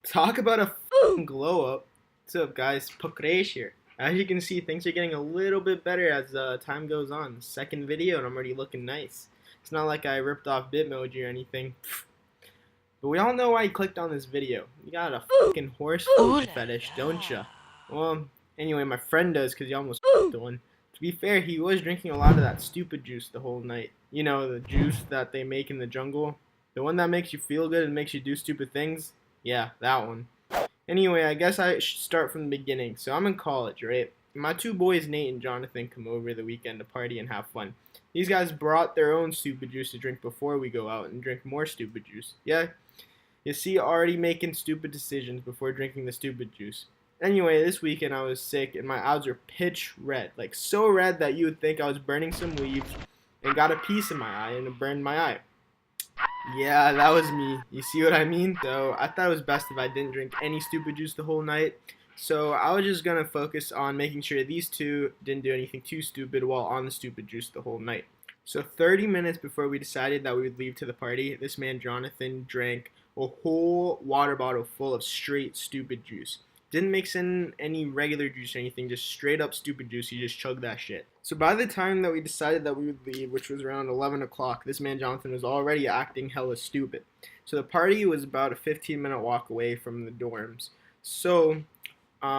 Talk about a f***ing glow up. What's up, guys? Pokresh here. As you can see, things are getting a little bit better as time goes on. Second video, and I'm already looking nice. It's not like I ripped off Bitmoji or anything. But we all know why you clicked on this video. You got a fucking horse fetish, don't ya? Well, anyway, my friend does because he almost the one. To be fair, he was drinking a lot of that stupid juice the whole night. You know, the juice that they make in the jungle. The one that makes you feel good and makes you do stupid things. Yeah, that one. Anyway, I guess I should start from the beginning. So I'm in college, right? My two boys, Nate and Jonathan, come over the weekend to party and have fun. These guys brought their own stupid juice to drink before we go out and drink more stupid juice. Yeah, you see, already making stupid decisions before drinking the stupid juice. Anyway, this weekend I was sick and my eyes were pitch red. Like so red that you would think I was burning some leaves and got a piece in my eye and it burned my eye. Yeah, that was me. You see what I mean? So I thought it was best if I didn't drink any stupid juice the whole night. So I was just gonna focus on making sure these two didn't do anything too stupid while on the stupid juice the whole night. So 30 minutes before we decided that we would leave to the party, this man Jonathan drank a whole water bottle full of straight stupid juice. Didn't mix in any regular juice or anything, just straight up stupid juice. He just chugged that shit. So by the time that we decided that we would leave, which was around 11 o'clock, this man Jonathan was already acting hella stupid. So the party was about a 15-minute walk away from the dorms. So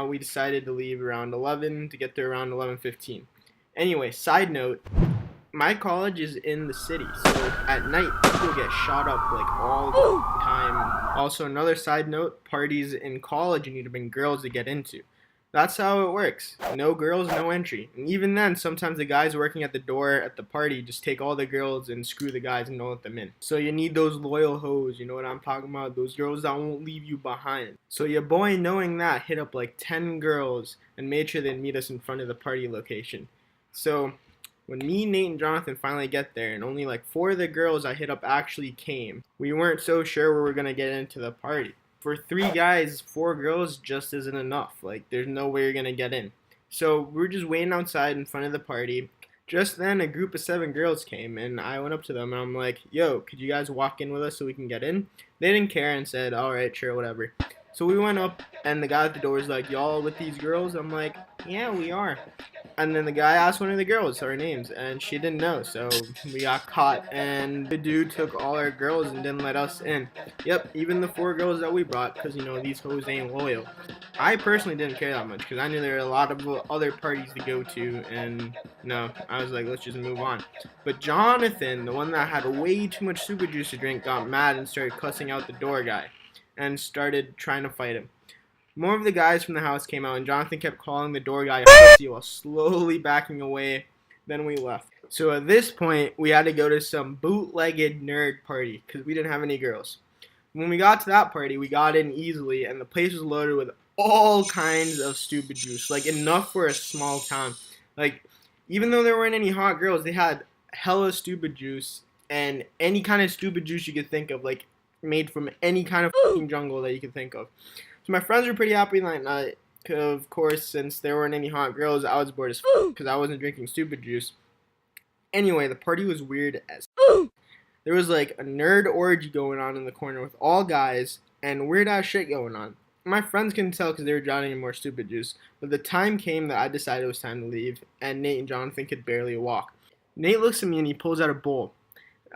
we decided to leave around 11 to get there around 11:15. Anyway, side note, my college is in the city, so at night people get shot up like all the time. Also, another side note, parties in college you need to bring girls to get into. That's how it works. No girls, no entry. And even then, sometimes the guys working at the door at the party just take all the girls and screw the guys and don't let them in. So you need those loyal hoes, you know what I'm talking about? Those girls that won't leave you behind. So your boy, knowing that, hit up like 10 girls and made sure they'd meet us in front of the party location. So when me, Nate, and Jonathan finally get there, and only like 4 of the girls I hit up actually came, we weren't so sure we were gonna get into the party. For 3 guys, 4 girls just isn't enough. Like, there's no way you're gonna get in. So we're just waiting outside in front of the party. Just then, a group of 7 girls came, and I went up to them, and I'm like, yo, could you guys walk in with us so we can get in? They didn't care and said, alright, sure, whatever. So we went up, and the guy at the door was like, y'all with these girls? I'm like, yeah, we are. And then the guy asked one of the girls our names, and she didn't know, so we got caught, and the dude took all our girls and didn't let us in. Yep, even the 4 girls that we brought, because, you know, these hoes ain't loyal. I personally didn't care that much, because I knew there were a lot of other parties to go to, and, no, I was like, let's just move on. But Jonathan, the one that had way too much super juice to drink, got mad and started cussing out the door guy, and started trying to fight him. More of the guys from the house came out, and Jonathan kept calling the door guy a pussy while slowly backing away. Then we left. So at this point, we had to go to some bootlegged nerd party because we didn't have any girls. When we got to that party, we got in easily, and the place was loaded with all kinds of stupid juice, like enough for a small town. Like, even though there weren't any hot girls, they had hella stupid juice and any kind of stupid juice you could think of, like made from any kind of fucking jungle that you could think of. So my friends were pretty happy that night. Of course, since there weren't any hot girls, I was bored as fuck because I wasn't drinking stupid juice. Anyway, the party was weird as fuck. There was like a nerd orgy going on in the corner with all guys and weird ass shit going on. My friends couldn't tell because they were drowning in more stupid juice, but the time came that I decided it was time to leave, and Nate and Jonathan could barely walk. Nate looks at me and he pulls out a bowl,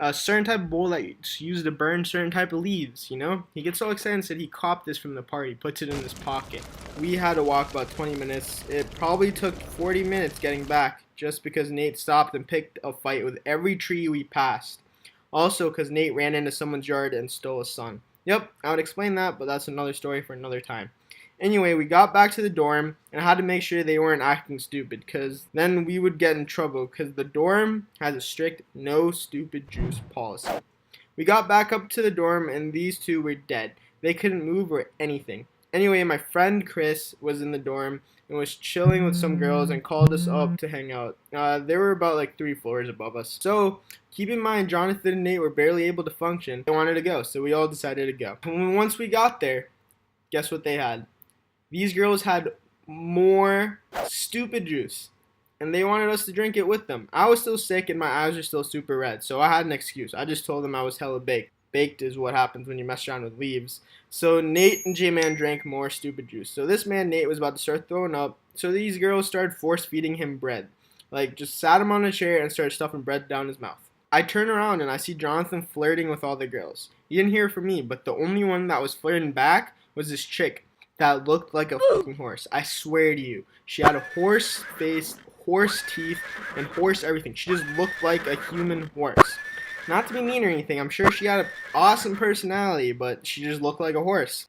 a certain type of bowl that's used to burn certain type of leaves, you know? He gets so excited and said he copped this from the party, puts it in his pocket. We had to walk about 20 minutes. It probably took 40 minutes getting back just because Nate stopped and picked a fight with every tree we passed. Also because Nate ran into someone's yard and stole a sun. Yep, I would explain that, but that's another story for another time. Anyway, we got back to the dorm and had to make sure they weren't acting stupid because then we would get in trouble because the dorm has a strict no stupid juice policy. We got back up to the dorm and these two were dead. They couldn't move or anything. Anyway, my friend Chris was in the dorm and was chilling with some girls and called us up to hang out. They were about like 3 floors above us. So keep in mind, Jonathan and Nate were barely able to function. They wanted to go, so we all decided to go. And once we got there, guess what they had? These girls had more stupid juice, and they wanted us to drink it with them. I was still sick, and my eyes were still super red, so I had an excuse. I just told them I was hella baked. baked is what happens when you mess around with leaves. So Nate and J-Man drank more stupid juice. So this man, Nate, was about to start throwing up. So these girls started force feeding him bread. Like, just sat him on a chair and started stuffing bread down his mouth. I turn around and I see Jonathan flirting with all the girls. He didn't hear from me, but the only one that was flirting back was this chick that looked like a fucking horse. I swear to you. She had a horse face, horse teeth, and horse everything. She just looked like a human horse. Not to be mean or anything, I'm sure she had an awesome personality, but she just looked like a horse.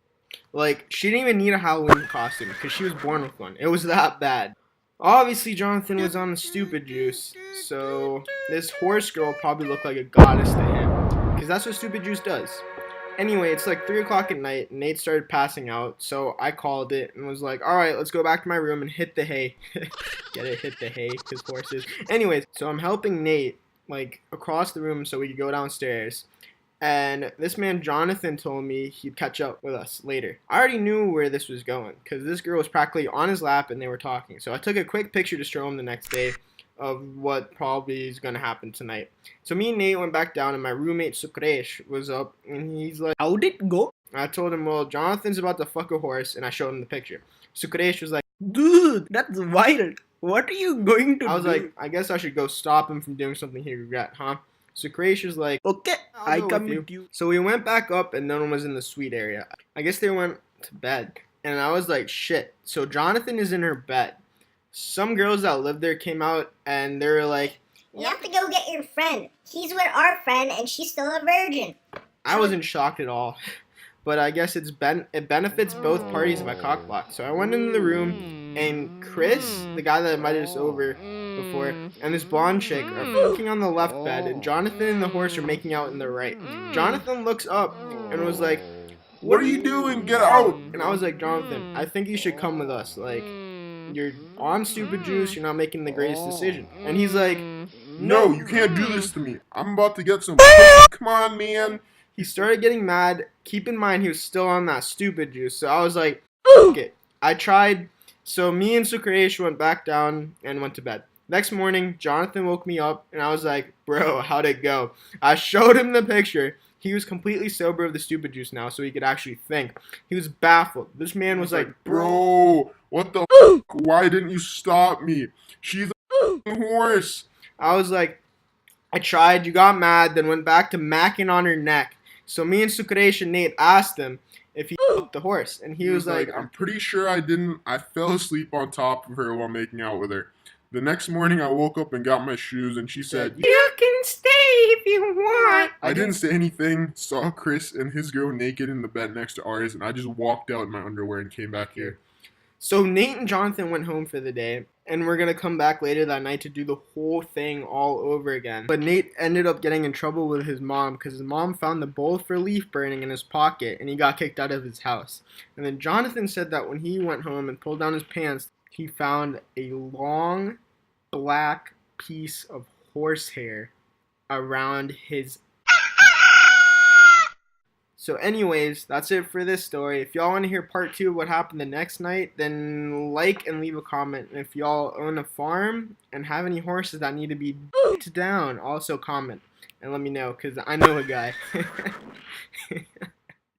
Like, she didn't even need a Halloween costume because she was born with one. It was that bad. Obviously, Jonathan was on the stupid juice, so this horse girl probably looked like a goddess to him, because that's what stupid juice does. Anyway, it's like 3 o'clock at night, and Nate started passing out, so I called it and was like, alright, let's go back to my room and hit the hay. Get it? Hit the hay, because horses. Anyways, so I'm helping Nate, like, across the room so we could go downstairs. And this man Jonathan told me he'd catch up with us later. I already knew where this was going because this girl was practically on his lap and they were talking. So I took a quick picture to show him the next day of what probably is going to happen tonight. So me and Nate went back down and my roommate Sukresh was up and he's like, "How did it go?" I told him, well, Jonathan's about to fuck a horse, and I showed him the picture. Sukresh was like, "Dude, that's wild. What are you going to do?" I was like, I guess I should go stop him from doing something he regret, huh? So Krash was like, "Okay, I come with you." So we went back up and no one was in the suite area. I guess they went to bed. And I was like, shit. So Jonathan is in her bed. Some girls that lived there came out and they were like, "You have to go get your friend. He's with our friend and she's still a virgin." I wasn't shocked at all. But I guess it benefits both parties if I cockblock. So I went into the room and Chris, the guy that invited us over before, and this blonde chick are fucking on the left bed, and Jonathan and the horse are making out in the right. Jonathan looks up and was like, "What are you doing? Get out!" And I was like, "Jonathan, I think you should come with us. Like, you're on stupid juice, you're not making the greatest decision." And he's like, "No, you can't do this to me. I'm about to get some Come on, man." He started getting mad. Keep in mind, he was still on that stupid juice. So I was like, "Fuck it." I tried. So me and Sukresh went back down and went to bed. Next morning, Jonathan woke me up, and I was like, "Bro, how'd it go?" I showed him the picture. He was completely sober of the stupid juice now, so he could actually think. He was baffled. This man was like, "Bro, what the Why didn't you stop me? She's a horse." I was like, "I tried, you got mad, then went back to macking on her neck." So me and Sukresh and Nate asked him if he fucked the horse, and he was like, "I'm pretty sure I didn't. I fell asleep on top of her while making out with her. The next morning, I woke up and got my shoes, and she said, 'You can stay if you want.'" I didn't say anything, saw Chris and his girl naked in the bed next to ours, and I just walked out in my underwear and came back here. So Nate and Jonathan went home for the day, and we're going to come back later that night to do the whole thing all over again. But Nate ended up getting in trouble with his mom because his mom found the bowl for leaf burning in his pocket, and he got kicked out of his house. And then Jonathan said that when he went home and pulled down his pants, he found a long black piece of horsehair around his. So anyways, that's it for this story. If y'all want to hear part 2 of what happened the next night, then like and leave a comment. And if y'all own a farm and have any horses that need to be beat down, also comment and let me know, because I know a guy.